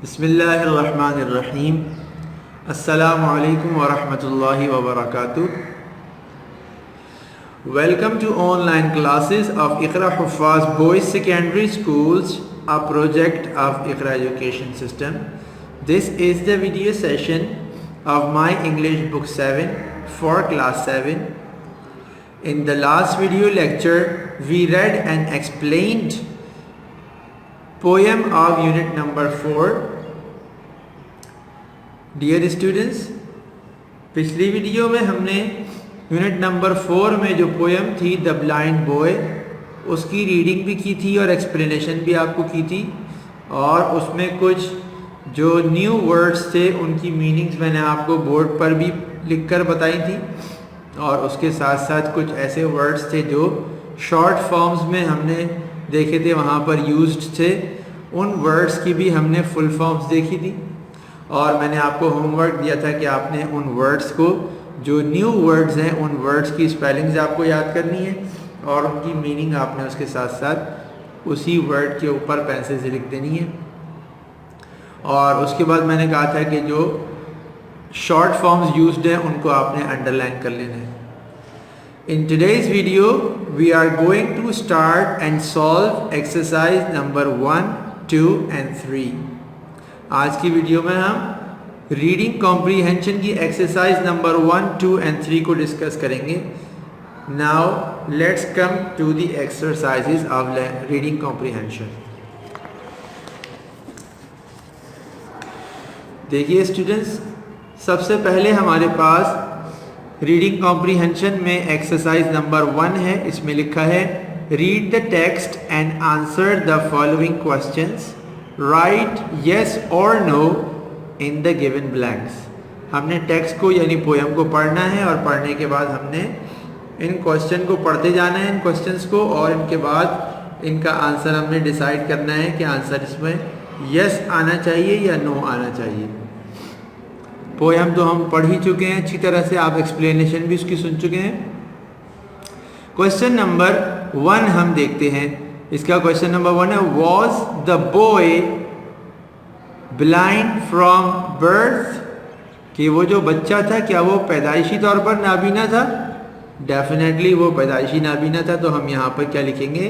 बिस्मिल्लाहिर्रहमानिर्रहीम। अस्सलामु अलैकुम वरहमतुल्लाहि वबरकातुह। Welcome to online classes of Iqra Huffaz Boys Secondary Schools, a project of Iqra Education System. This is the video session of my English book 7 for class 7. In the last video lecture, we read and explained poem of unit number 4. Dear students, पिछली video में हमने unit number 4 में जो poem थी the blind boy, उसकी reading भी की थी और एक्सप्लेनेशन भी आपको की थी, और उसमें कुछ जो न्यू वर्ड्स थे उनकी मीनिंग्स मैंने आपको बोर्ड पर भी लिखकर बताई थी, और उसके साथ साथ कुछ ऐसे वर्ड्स थे जो शॉर्ट फॉर्म्स में हमने देखे थे, वहाँ पर यूज्ड थे। उन वर्ड्स की भी हमने फुल फॉर्म्स देखी थी, और मैंने आपको होमवर्क दिया था कि आपने उन वर्ड्स को, जो न्यू वर्ड्स हैं, उन वर्ड्स की स्पेलिंग्स आपको याद करनी है और उनकी मीनिंग आपने उसके साथ साथ उसी वर्ड के ऊपर पेंसिल से लिख देनी है। और उसके बाद मैंने कहा था कि जो शॉर्ट फॉर्म्स यूज्ड हैं उनको आपने अंडरलाइन कर लेना है। In today's video we are going to start and solve exercise number 1, 2 and 3। आज की वीडियो में हम रीडिंग कॉम्प्रीहेंशन की एक्सरसाइज नंबर 1, 2 and 3 को डिस्कस करेंगे। Now let's come to the exercises of reading comprehension. देखिए स्टूडेंट्स, सबसे पहले हमारे पास रीडिंग कॉम्प्रीहेंशन में एक्सरसाइज नंबर 1 है। इसमें लिखा है read the text and answer the following questions, right yes और no in the given blanks. हमने टेक्स्ट को यानी पोएम को पढ़ना है, और पढ़ने के बाद हमने इन क्वेश्चन को पढ़ते जाना है, इन क्वेश्चंस को, और इनके बाद इनका आंसर हमने डिसाइड करना है कि आंसर इसमें यस आना चाहिए या नो आना चाहिए। पोएम तो हम पढ़ ही चुके हैं अच्छी तरह से, आप एक्सप्लेनेशन भी उसकी सुन चुके हैं। क्वेश्चन नंबर 1 हम देखते हैं। इसका क्वेश्चन नंबर 1 है, was the boy blind from birth? कि वो जो बच्चा था क्या वो पैदाइशी तौर पर नाबीना था? डेफिनेटली वो पैदाइशी नाबीना था, तो हम यहाँ पर क्या लिखेंगे?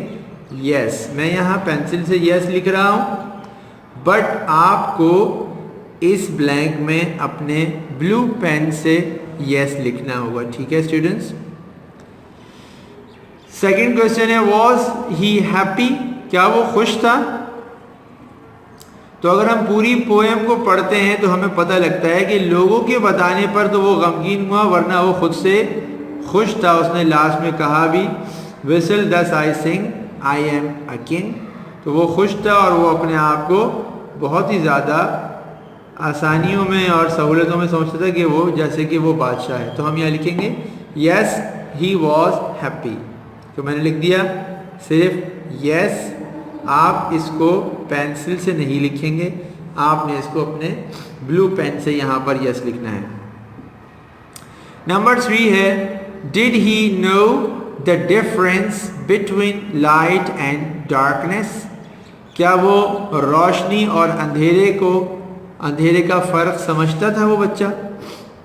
यस। मैं यहाँ पेंसिल से यस लिख रहा हूँ, बट आपको इस ब्लैंक में अपने ब्लू पेन से यस लिखना होगा। ठीक है स्टूडेंट्स। सेकेंड क्वेश्चन है, वॉज ही हैप्पी? क्या वो खुश था? तो अगर हम पूरी पोएम को पढ़ते हैं तो हमें पता लगता है कि लोगों के बताने पर तो वो गमगीन हुआ, वरना वो खुद से खुश था। उसने लास्ट में कहा भी, विसल दस आई सिंग आई एम अ किंग। तो वो खुश था और वो अपने आप को बहुत ही ज़्यादा आसानियों में और सहूलतों में समझता था कि वो जैसे कि वो बादशाह है। तो हम यहाँ लिखेंगे यस ही वॉज हैप्पी। तो मैंने लिख दिया सिर्फ यस। आप इसको पेंसिल से नहीं लिखेंगे, आपने इसको अपने ब्लू पेन से यहाँ पर यस लिखना है। नंबर 3 है, did he know the difference between light and darkness? क्या वो रोशनी और अंधेरे का फ़र्क समझता था वो बच्चा?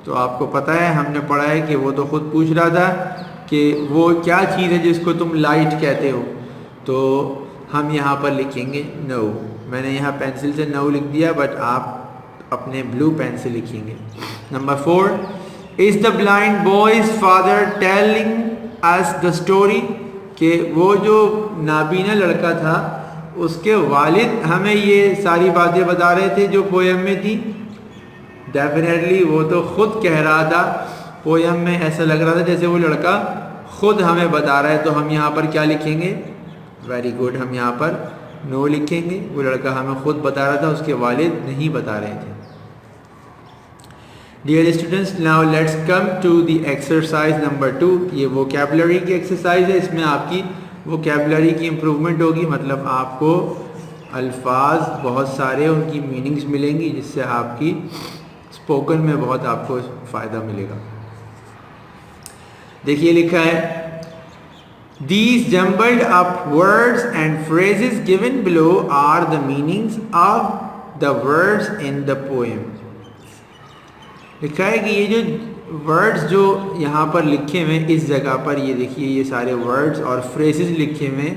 तो आपको पता है, हमने पढ़ा है कि वो तो खुद पूछ रहा था कि वो क्या चीज़ है जिसको तुम लाइट कहते हो। तो हम यहाँ पर लिखेंगे नो। मैंने यहाँ पेंसिल से नो लिख दिया, बट आप अपने ब्लू पेन से लिखेंगे। Number 4, is the blind boys father telling us the story? कि वो जो नाबीना लड़का था उसके वालिद हमें ये सारी बातें बता रहे थे जो पोएम में थी। डेफिनेटली वो तो खुद कह रहा था। पोएम में ऐसा लग रहा था जैसे वो लड़का खुद हमें बता रहा है। तो हम यहाँ पर क्या लिखेंगे? वेरी गुड, हम यहाँ पर नो लिखेंगे। वो लड़का हमें खुद बता रहा था, उसके वालिद नहीं बता रहे थे। Dear students, now let's come to the exercise number 2। ये वोकैबुलरी की एक्सरसाइज है। इसमें आपकी वोकैबुलरी की इम्प्रूवमेंट होगी, मतलब आपको अल्फाज बहुत सारे, उनकी मीनिंग्स मिलेंगी, जिससे आपकी स्पोकन में बहुत आपको फ़ायदा मिलेगा। देखिए लिखा है, These jumbled up words and phrases given below are the meanings of the words in the poem. लिखा है कि ये जो वर्ड्स जो यहाँ पर लिखे हुए इस जगह पर, ये देखिए ये सारे वर्ड्स और फ्रेजेस लिखे हुए,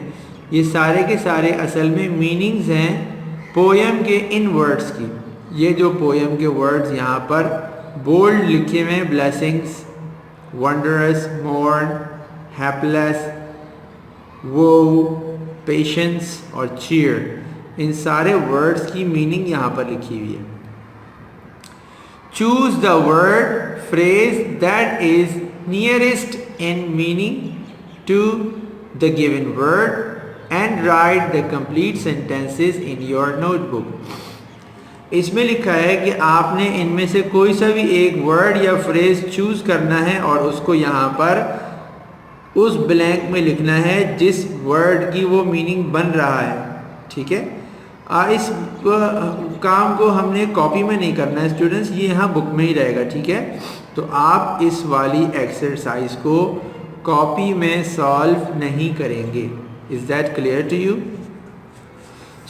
ये सारे के सारे असल में मीनिंग्स हैं पोएम के इन वर्ड्स की। ये जो पोएम के वर्ड्स यहाँ पर बोल्ड लिखे हुए हैं, blessings, wondrous, mourn, happiness, woe, patience और चीयर, इन सारे वर्ड्स की मीनिंग यहाँ पर लिखी हुई है। Choose the word phrase that is nearest in meaning to the given word and write the complete sentences in your notebook. इसमें लिखा है कि आपने इनमें से कोई सा भी एक वर्ड या फ्रेज चूज करना है और उसको यहाँ पर उस ब्लैंक में लिखना है जिस वर्ड की वो मीनिंग बन रहा है। ठीक है, इस काम को हमने कॉपी में नहीं करना है स्टूडेंट्स, ये यहाँ बुक में ही रहेगा। ठीक है, तो आप इस वाली एक्सरसाइज को कॉपी में सॉल्व नहीं करेंगे। Is that clear to you?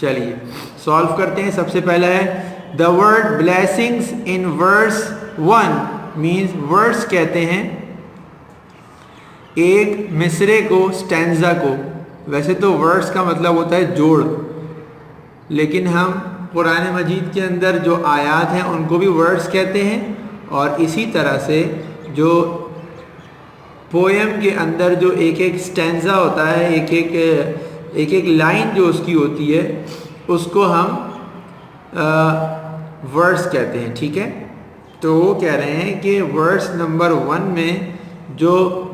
चलिए सॉल्व करते हैं। सबसे पहला है the word blessings in verse 1 means, verse कहते हैं एक मिसरे को, स्टैंजा को। वैसे तो वर्स का मतलब होता है जोड़, लेकिन हम कुरान मजीद के अंदर जो आयात हैं उनको भी वर्ड्स कहते हैं, और इसी तरह से जो पोएम के अंदर जो एक एक स्टैंजा होता है, एक एक लाइन जो उसकी होती है, उसको हम वर्ड्स कहते हैं। ठीक है, तो वो कह रहे हैं कि वर्ड्स नंबर 1 में जो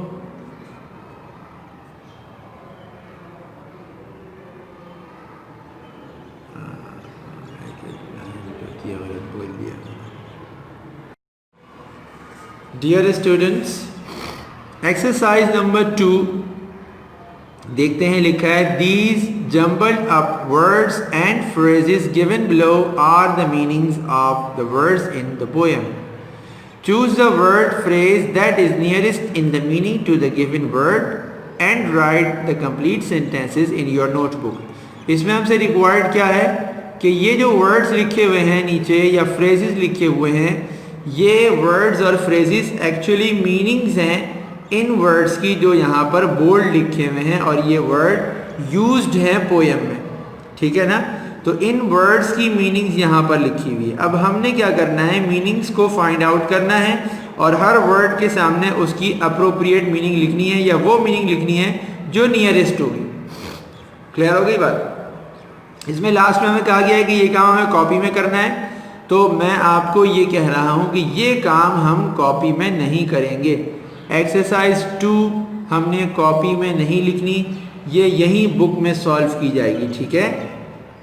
डियर स्टूडेंट्स, एक्सरसाइज नंबर 2 देखते हैं। लिखा है these jumbled up words and phrases given below are the meanings of the words in the poem. Choose the word phrase that is nearest in the meaning to the given word and write the complete sentences in your notebook. इसमें हमसे required क्या है कि ये जो words लिखे हुए हैं नीचे या फ्रेजेस लिखे हुए हैं, ये वर्ड्स और फ्रेजेस एक्चुअली मीनिंग्स हैं इन वर्ड्स की जो यहाँ पर बोल्ड लिखे हुए हैं, और ये वर्ड यूज्ड हैं पोएम में। ठीक है ना, तो इन वर्ड्स की मीनिंग्स यहाँ पर लिखी हुई है। अब हमने क्या करना है, मीनिंग्स को फाइंड आउट करना है और हर वर्ड के सामने उसकी अप्रोप्रिएट मीनिंग लिखनी है, या वो मीनिंग लिखनी है जो नियरेस्ट होगी। क्लियर हो गई बात? इसमें लास्ट में हमें कहा गया है कि ये काम हमें कॉपी में करना है, तो मैं आपको ये कह रहा हूँ कि ये काम हम कॉपी में नहीं करेंगे। एक्सरसाइज 2 हमने कॉपी में नहीं लिखनी, ये यहीं बुक में सॉल्व की जाएगी। ठीक है,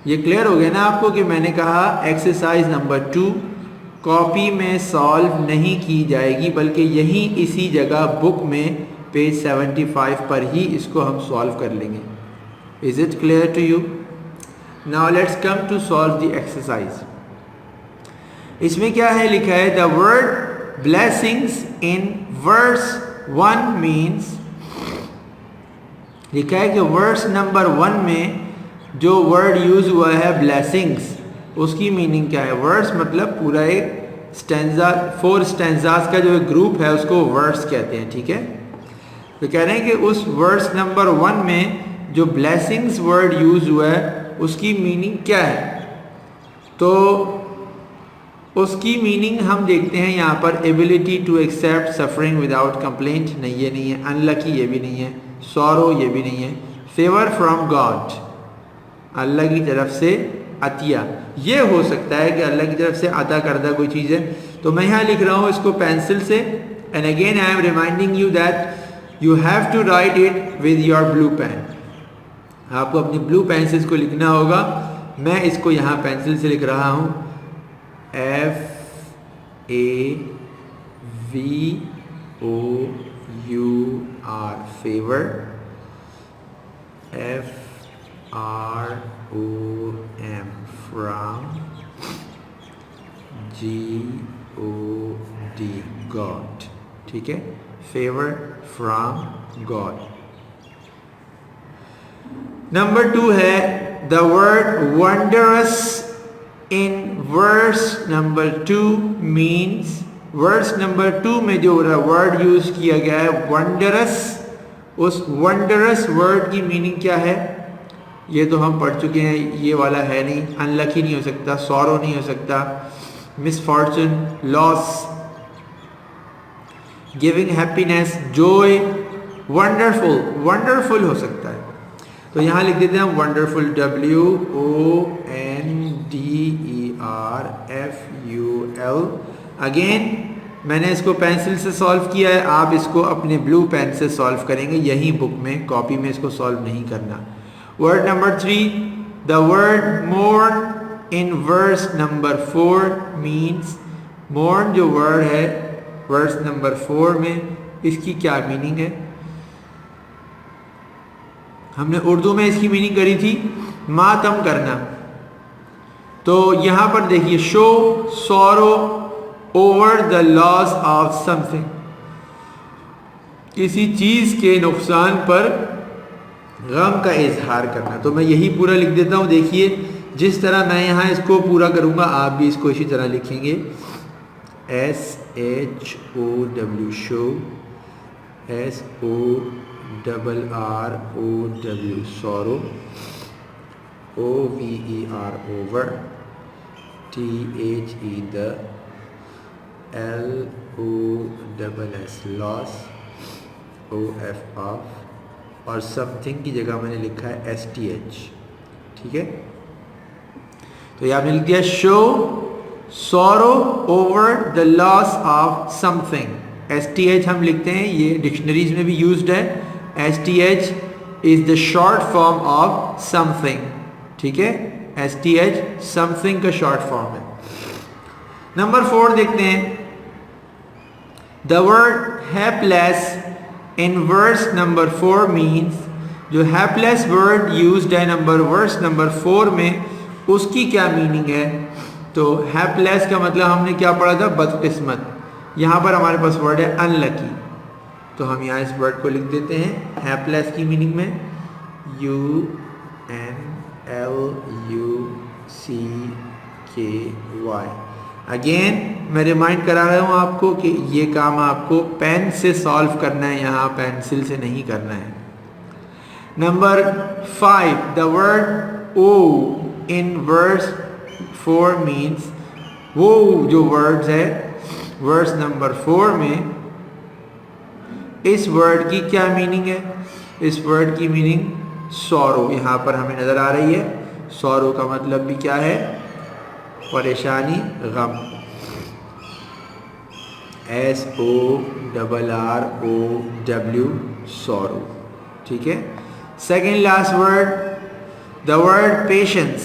ये क्लियर हो गया ना आपको कि मैंने कहा एक्सरसाइज नंबर 2 कॉपी में सॉल्व नहीं की जाएगी, बल्कि यहीं इसी जगह बुक में पेज 75 पर ही इसको हम सॉल्व कर लेंगे। Is it clear to you? Now let's come to solve the exercise. इसमें क्या है, लिखा है the word blessings in verse 1 means, लिखा है कि वर्स नंबर 1 में जो वर्ड यूज हुआ है ब्लेसिंग्स, उसकी मीनिंग क्या है। वर्स मतलब पूरा एक स्टैंजा, 4 स्टैंजास का जो एक ग्रुप है उसको वर्स कहते हैं। ठीक है, तो कह रहे हैं कि उस वर्स नंबर 1 में जो ब्लेसिंग्स वर्ड यूज हुआ है उसकी मीनिंग क्या है। तो उसकी मीनिंग हम देखते हैं यहाँ पर, ability to accept suffering without complaint, नहीं ये नहीं है, अनलकी ये भी नहीं है, सॉरो ये भी नहीं है, फेवर फ्रॉम गॉड, अल्लाह की तरफ से अतिया, ये हो सकता है कि अल्लाह की तरफ से अता करदा कोई चीज़ है। तो मैं यहाँ लिख रहा हूँ इसको पेंसिल से, and again I am reminding you that you have to write it with your blue pen. आपको अपनी ब्लू पेंसिल्स को लिखना होगा। मैं इसको यहाँ पेंसिल से लिख रहा हूँ, FAVOUR, favour, FROM, from, GOD, God. ठीक है, फेवर फ्रॉम गॉड। नंबर 2 है the word wondrous in verse number 2 means, verse number 2 में जो वर्ड यूज किया गया है वंडरस, उस वंडरस वर्ड की मीनिंग क्या है? ये तो हम पढ़ चुके हैं, ये वाला है नहीं, अनलकी नहीं हो सकता, सॉरो नहीं हो सकता, misfortune, loss, giving happiness, Joy, wonderful, wonderful हो सकता है। तो यहाँ लिख देते हैं हम वंडरफुल, WONDERFUL। अगेन मैंने इसको पेंसिल से सॉल्व किया है, आप इसको अपने ब्लू पेन से सॉल्व करेंगे, यही बुक में, कॉपी में इसको सॉल्व नहीं करना। Word number 3, the word mourn in verse number 4 means, mourn जो वर्ड है वर्स नंबर 4 में, इसकी क्या मीनिंग है? हमने उर्दू में इसकी मीनिंग करी थी मातम करना। तो यहां पर देखिए, show sorrow over the loss of something, किसी चीज के नुकसान पर गम का इजहार करना। तो मैं यही पूरा लिख देता हूं, देखिए जिस तरह मैं यहां इसको पूरा करूंगा आप भी इसको इसी तरह लिखेंगे। SHOW show, SORROW sorrow, OVER over, THE the, LOSS loss, OF off, और समथिंग की जगह मैंने लिखा है STH। ठीक है, तो यहाँ लिख दिया show sorrow over the loss of something. STH हम लिखते हैं, ये डिक्शनरीज में भी यूज्ड है। STH is the short form of something. ठीक है, STH समथिंग का शॉर्ट फॉर्म है। नंबर 4 देखते हैं, the word hapless in verse number 4 means, जो हैपलेस वर्ड यूज्ड है वर्स नंबर 4 में, उसकी क्या मीनिंग है? तो हैपलेस का मतलब हमने क्या पढ़ा था? बदकिस्मत। यहाँ पर हमारे पास वर्ड है अनलकी, तो हम यहाँ इस वर्ड को लिख देते हैं हैपलेस की मीनिंग में, UNLUCKY। अगेन मैं रिमाइंड करा रहा हूँ आपको कि ये काम आपको पेन से सॉल्व करना है, यहाँ पेंसिल से नहीं करना है। Number 5, the word O in verse 4 means, वो जो वर्ड्स है वर्स नंबर 4 में, इस वर्ड की क्या मीनिंग है? इस वर्ड की मीनिंग सॉरो यहाँ पर हमें नजर आ रही है। सॉरो का मतलब भी क्या है? परेशानी, गम। SORROW sorrow. ठीक है, second last word, the word patience.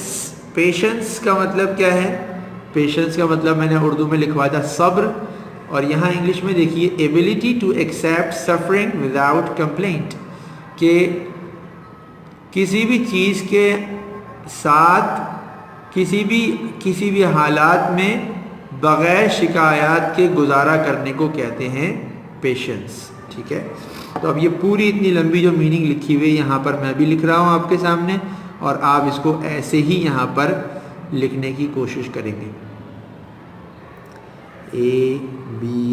Patience का मतलब क्या है? पेशेंस का मतलब मैंने उर्दू में लिखवाया था सब्र, और यहाँ इंग्लिश में देखिए ability to accept suffering without complaint, कि किसी भी चीज़ के साथ किसी भी हालात में बग़ैर शिकायत के गुजारा करने को कहते हैं पेशेंस। ठीक है, तो अब ये पूरी इतनी लंबी जो मीनिंग लिखी हुई है यहाँ पर मैं भी लिख रहा हूँ आपके सामने, और आप इसको ऐसे ही यहाँ पर लिखने की कोशिश करेंगे। ABILITY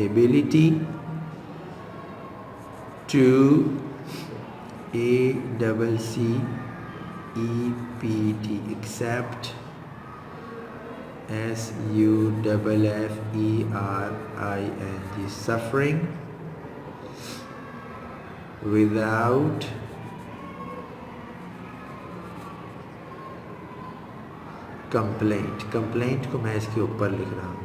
ability, to ACCEPT accept, SUFFERING suffering, without complaint. Complaint को मैं इसके ऊपर लिख रहा हूँ,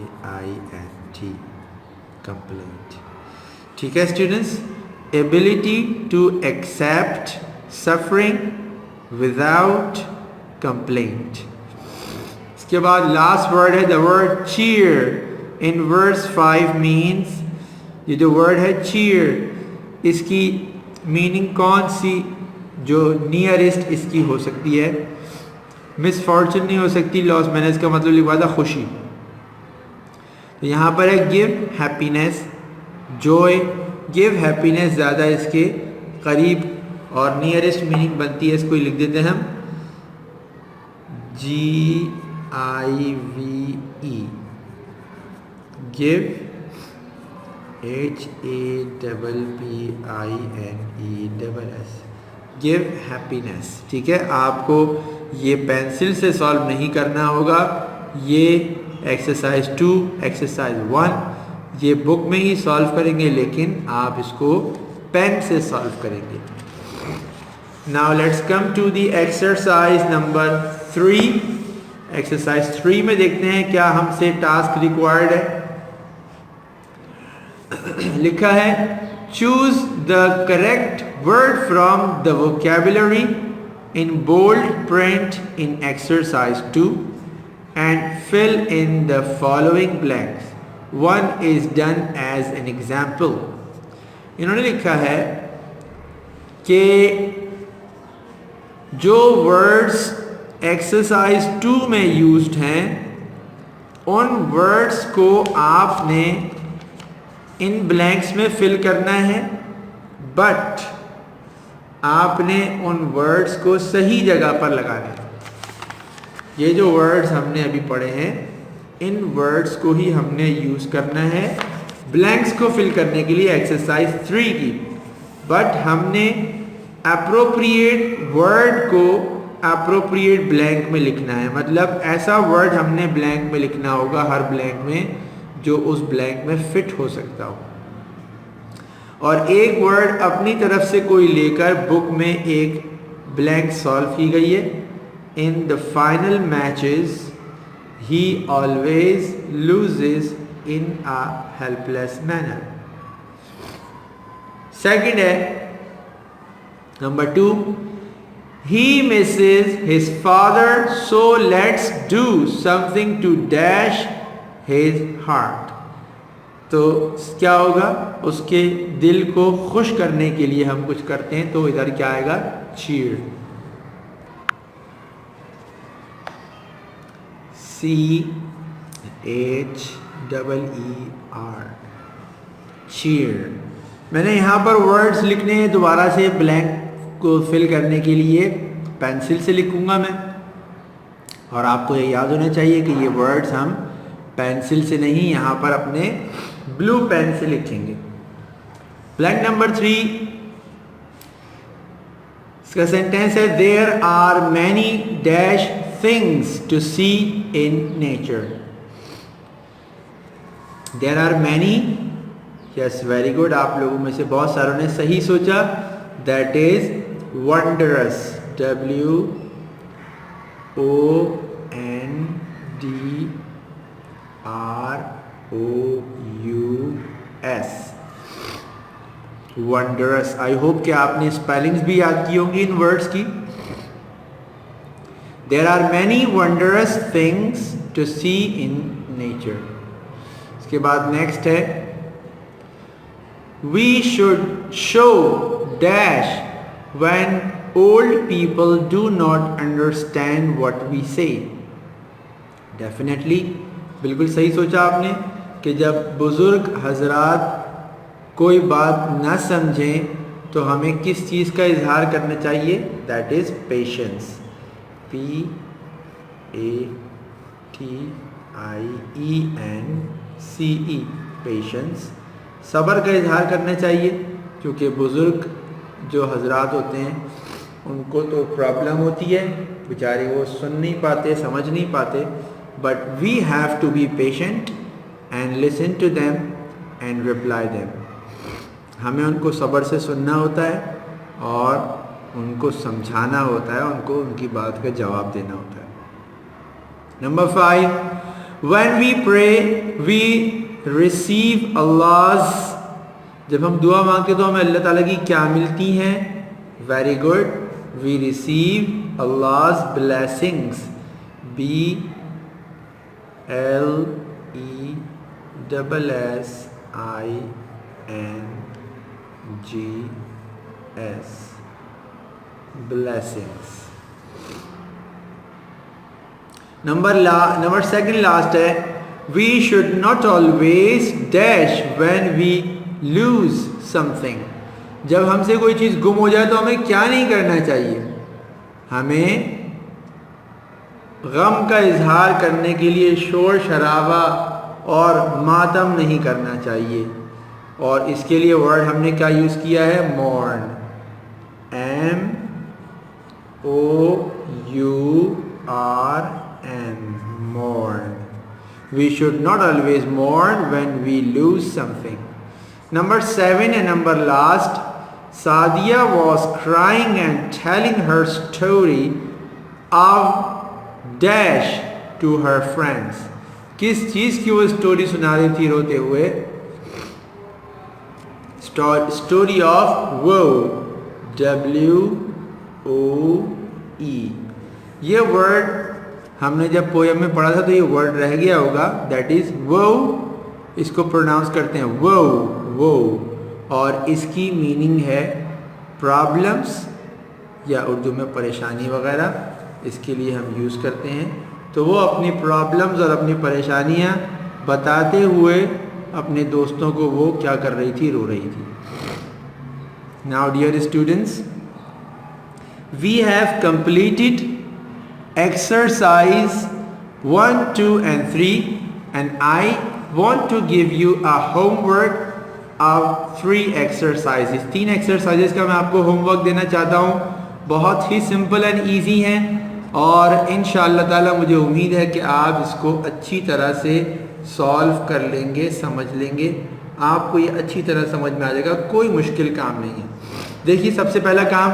COMPLAINT कंप्लेंट। ठीक है students, ability to accept suffering without complaint. इसके बाद लास्ट वर्ड है the word cheer in verse 5 means, ये जो वर्ड है चीयर, इसकी मीनिंग कौन सी जो नियरेस्ट इसकी हो सकती है? मिसफॉर्चून नहीं हो सकती, लॉस, मैंने इसका मतलब लिखवा था खुशी। तो यहाँ पर है give happiness, Joy, give happiness ज़्यादा इसके करीब और नियरेस्ट मीनिंग बनती है, इसको लिख देते हैं हम GIVE, give, HAPPINESS, give happiness. ठीक है, आपको ये पेंसिल से सॉल्व नहीं करना होगा, ये एक्सरसाइज 2, एक्सरसाइज 1 ये बुक में ही सॉल्व करेंगे, लेकिन आप इसको पेन से सॉल्व करेंगे। Now let's come to the exercise number 3। Exercise 3 में देखते हैं क्या हमसे टास्क रिक्वायर्ड है। लिखा है choose the correct word from the vocabulary in bold print in exercise 2 and fill in the following blanks. One is done as an example. इन्होंने लिखा है कि जो वर्ड्स एक्सरसाइज 2 में यूज्ड हैं उन वर्ड्स को आपने इन ब्लैंक्स में फिल करना है, बट आपने उन वर्ड्स को सही जगह पर लगाना है। ये जो वर्ड्स हमने अभी पढ़े हैं इन वर्ड्स को ही हमने यूज करना है ब्लैंक्स को फिल करने के लिए एक्सरसाइज 3 की, बट हमने अप्रोप्रिएट वर्ड को अप्रोप्रिएट ब्लैंक में लिखना है। मतलब ऐसा वर्ड हमने ब्लैंक में लिखना होगा, हर ब्लैंक में जो उस ब्लैंक में फिट हो सकता हो। और एक वर्ड अपनी तरफ से कोई लेकर बुक में एक ब्लैंक सॉल्व की गई है। In the final matches he always loses in a helpless manner. Second है number 2, he misses his father, so let's do something to dash his heart. तो क्या होगा, उसके दिल को खुश करने के लिए हम कुछ करते हैं, तो इधर क्या आएगा, cheer, CHEER, cheer। मैंने यहाँ पर वर्ड्स लिखने हैं, दोबारा से ब्लैंक को फिल करने के लिए पेंसिल से लिखूंगा मैं, और आपको ये याद होना चाहिए कि ये वर्ड्स हम पेंसिल से नहीं, यहाँ पर अपने ब्लू पेन से लिखेंगे। ब्लैंक नंबर 3, इसका सेंटेंस है there are many dash things to see in nature. There are many, yes, very good, आप लोगों में से बहुत सारों ने सही सोचा, that is wondrous, WONDROUS, wondrous। I hope कि आपने स्पेलिंग्स भी याद की होंगी इन वर्ड्स की। There are many wondrous things to see in nature. इसके बाद नेक्स्ट है we should show dash when old people do not understand what we say. Definitely, बिल्कुल सही सोचा आपने कि जब बुजुर्ग हजरात कोई बात ना समझें तो हमें किस चीज़ का इजहार करना चाहिए, that is patience, PATIENCE, patience, सब्र का इजहार करना चाहिए, क्योंकि बुज़ुर्ग जो हजरात होते हैं उनको तो प्रॉब्लम होती है, बेचारे वो सुन नहीं पाते, समझ नहीं पाते, but we have to be patient and listen to them and reply them. हमें उनको सब्र से सुनना होता है और उनको समझाना होता है, उनको उनकी बात का जवाब देना होता है। Number 5, when we pray we receive Allah's, जब हम दुआ मांगते तो हमें अल्लाह ताला की क्या मिलती हैं, very good, we receive Allah's blessings, BLESSINGS, blessings। Number second last है we should not always dash when we lose something। जब हमसे कोई चीज़ गुम हो जाए तो हमें क्या नहीं करना चाहिए? हमें गम का इजहार करने के लिए शोर शराबा और मातम नहीं करना चाहिए। और इसके लिए वर्ड हमने क्या यूज़ किया है? Mourn, MOURN, mourn. We should not always mourn when we lose something. Number 7 and number last, Sadia was crying and telling her story of dash to her friends. किस चीज़ की वो स्टोरी सुना रही थी रोते हुए? स्टोरी ऑफ वो, WOE। ये वर्ड हमने जब पोएम में पढ़ा था तो ये वर्ड रह गया होगा, दैट इज वो। इसको प्रोनाउंस करते हैं वो, और इसकी मीनिंग है प्रॉब्लम्स या उर्दू में परेशानी वगैरह, इसके लिए हम यूज़ करते हैं। तो वो अपनी प्रॉब्लम्स और अपनी परेशानियाँ बताते हुए अपने दोस्तों को वो क्या कर रही थी? रो रही थी। Now dear students, we have completed exercise 1, 2 and 3 and I want to give you a homework of 3 exercises। 3 exercises का मैं आपको होमवर्क देना चाहता हूँ। बहुत ही सिंपल एंड ईजी हैं और इंशाअल्लाह ताला मुझे उम्मीद है कि आप इसको अच्छी तरह से सॉल्व कर लेंगे, समझ लेंगे। आपको ये अच्छी तरह समझ में आ जाएगा, कोई मुश्किल काम नहीं है। देखिए, सबसे पहला काम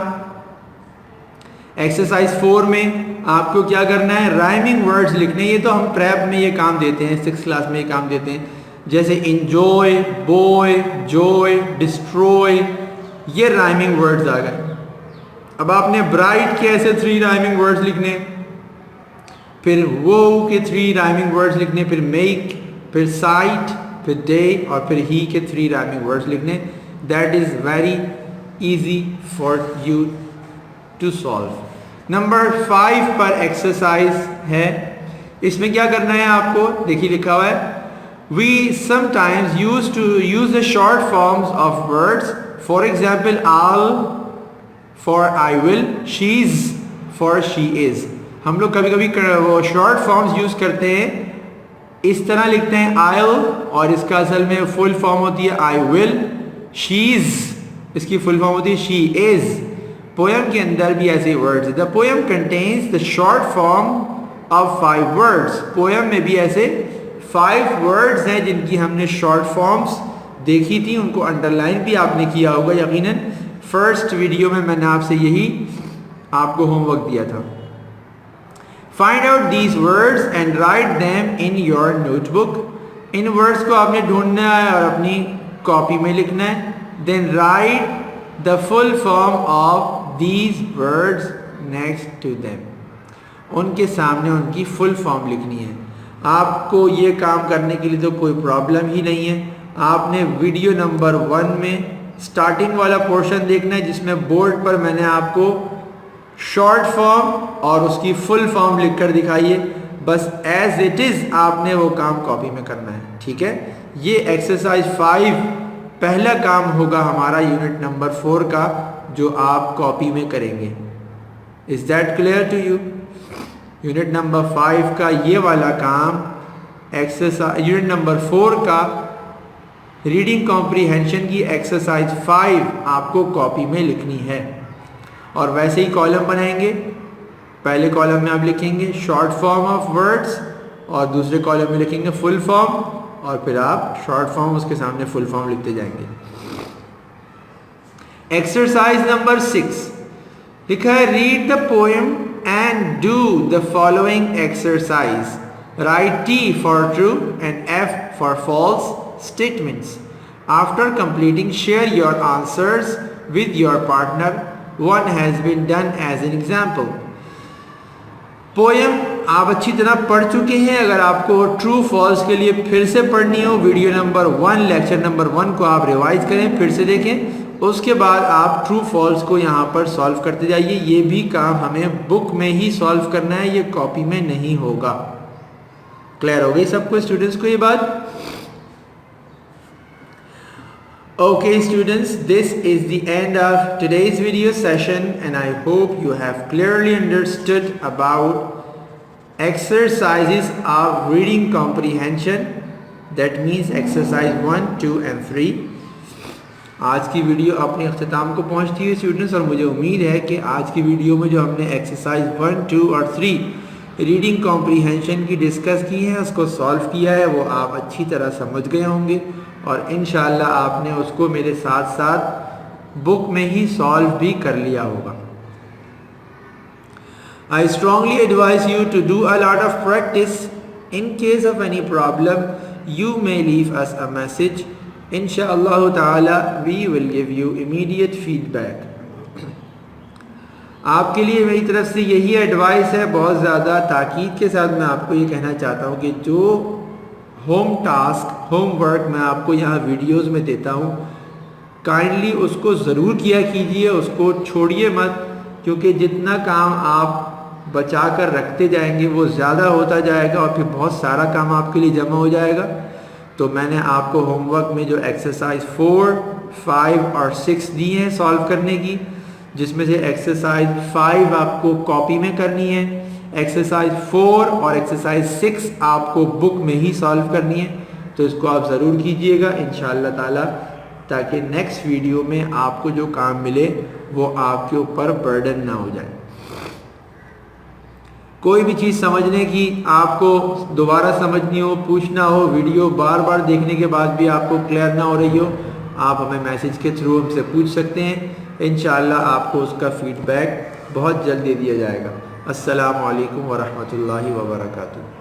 एक्सरसाइज 4 में आपको क्या करना है? राइमिंग वर्ड्स लिखने। ये तो हम प्रेप में ये काम देते हैं, 6th क्लास में ये काम देते हैं। जैसे इंजॉय, बॉय, जॉय, डिस्ट्रॉय, ये राइमिंग वर्ड्स आ गए। अब आपने ब्राइट के ऐसे 3 राइमिंग वर्ड्स लिखने, फिर वो के 3 राइमिंग वर्ड्स लिखने, फिर मेक, फिर साइट, फिर डे और फिर ही के 3 राइमिंग वर्ड्स लिखने। That is very easy for you to solve. Number 5 पर एक्सरसाइज है। इसमें क्या करना है आपको? देखिए लिखा हुआ है, we sometimes use to use the short forms of words. For example, I'll for I will, she's for she is. हम लोग कभी कभी वो शॉर्ट फॉर्म्स यूज करते हैं, इस तरह लिखते हैं आइल, और इसका असल में फुल फॉर्म होती है आई विल। शीज, इसकी फुल फॉर्म होती है शी इज। पोएम के अंदर भी ऐसे वर्ड्स है। The poem contains the short form of 5 words. Poem में भी ऐसे 5 वर्ड्स हैं जिनकी हमने शॉर्ट फॉर्म्स देखी थी, उनको अंडरलाइन भी आपने किया होगा यकीनन। फर्स्ट वीडियो में मैंने आपसे यही आपको होमवर्क दिया था। Find out these words and write them in your notebook. In words को आपने ढूंढना है और अपनी कॉपी में लिखना है। Then write the full form of these words next to them। उनके सामने उनकी फुल फॉर्म लिखनी है। आपको ये काम करने के लिए तो कोई प्रॉब्लम ही नहीं है। आपने वीडियो नंबर 1 में स्टार्टिंग वाला पोर्शन देखना है, जिसमें बोर्ड पर मैंने आपको शॉर्ट फॉर्म और उसकी फुल फॉर्म लिखकर दिखाई है। बस एज इट इज़ आपने वो काम कॉपी में करना है, ठीक है। ये एक्सरसाइज 5 पहला काम होगा हमारा यूनिट नंबर 4 का, जो आप कॉपी में करेंगे। Is that clear to you? Unit number 5 का ये वाला काम एक्सरसाइज, यूनिट नंबर 4 का रीडिंग कॉम्प्रीहेंशन की एक्सरसाइज 5 आपको कॉपी में लिखनी है। और वैसे ही कॉलम बनाएंगे। पहले कॉलम में आप लिखेंगे शॉर्ट फॉर्म ऑफ वर्ड्स और दूसरे कॉलम में लिखेंगे फुल फॉर्म, और फिर आप शॉर्ट फॉर्म उसके सामने फुल फॉर्म लिखते जाएंगे। एक्सरसाइज नंबर 6 लिखा है, read the poem and do the following exercise. Write T for true and F for false statements. After completing share your answers with your partner. One has been done as an example. Poem आप अच्छी तरह पढ़ चुके हैं। अगर आपको true false के लिए फिर से पढ़नी हो, वीडियो नंबर 1 लेक्चर नंबर 1 को आप रिवाइज करें, फिर से देखें। उसके बाद आप ट्रू फॉल्स को यहाँ पर सॉल्व करते जाइए। ये भी काम हमें बुक में ही सॉल्व करना है, ये कॉपी में नहीं होगा। क्लियर हो गई सबको स्टूडेंट्स को ये बात? Okay students, this is the end of today's video session and I hope you have clearly understood about exercises of reading comprehension, that means exercise 1, 2 and 3. आज की वीडियो अपने अख्ताम को पहुंचती है स्टूडेंट्स, और मुझे उम्मीद है कि आज की वीडियो में जो हमने एक्सरसाइज 1, 2 और 3 रीडिंग कॉम्प्रीहेंशन की डिस्कस की है, उसको सॉल्व किया है, वो आप अच्छी तरह समझ गए होंगे और इंशाल्लाह आपने उसको मेरे साथ साथ बुक में ही सॉल्व भी कर लिया होगा. I strongly advise you to do a lot of practice. In case of any problem, you may leave us a message. Inshallah ta'ala, we will give you immediate feedback. आपके लिए मेरी तरफ से यही एडवाइस है, बहुत ज़्यादा ताकीद के साथ मैं आपको ये कहना चाहता हूँ कि जो होम टास्क, होमवर्क मैं आपको यहाँ वीडियोस में देता हूँ, काइंडली उसको ज़रूर किया कीजिए, उसको छोड़िए मत, क्योंकि जितना काम आप बचा कर रखते जाएंगे वो ज़्यादा होता जाएगा और फिर बहुत सारा काम आपके लिए जमा हो जाएगा. तो मैंने आपको होमवर्क में जो एक्सरसाइज 4, 5 और 6 दी हैं सॉल्व करने की, जिसमें से एक्सरसाइज 5 आपको कॉपी में करनी है, एक्सरसाइज 4 और एक्सरसाइज 6 आपको बुक में ही सॉल्व करनी है. तो इसको आप ज़रूर कीजिएगा इंशाअल्लाह ताला, ताकि नेक्स्ट वीडियो में आपको जो काम मिले वो आपके ऊपर बर्डन ना हो जाए. कोई भी चीज़ समझने की आपको दोबारा समझनी हो, पूछना हो, वीडियो बार बार देखने के बाद भी आपको क्लियर ना हो रही हो, आप हमें मैसेज के थ्रू हमसे पूछ सकते हैं. इंशाअल्लाह आपको उसका फीडबैक बहुत जल्द दे दिया जाएगा. अस्सलामु अलैकुम व रहमतुल्लाहि व बरकातुहू.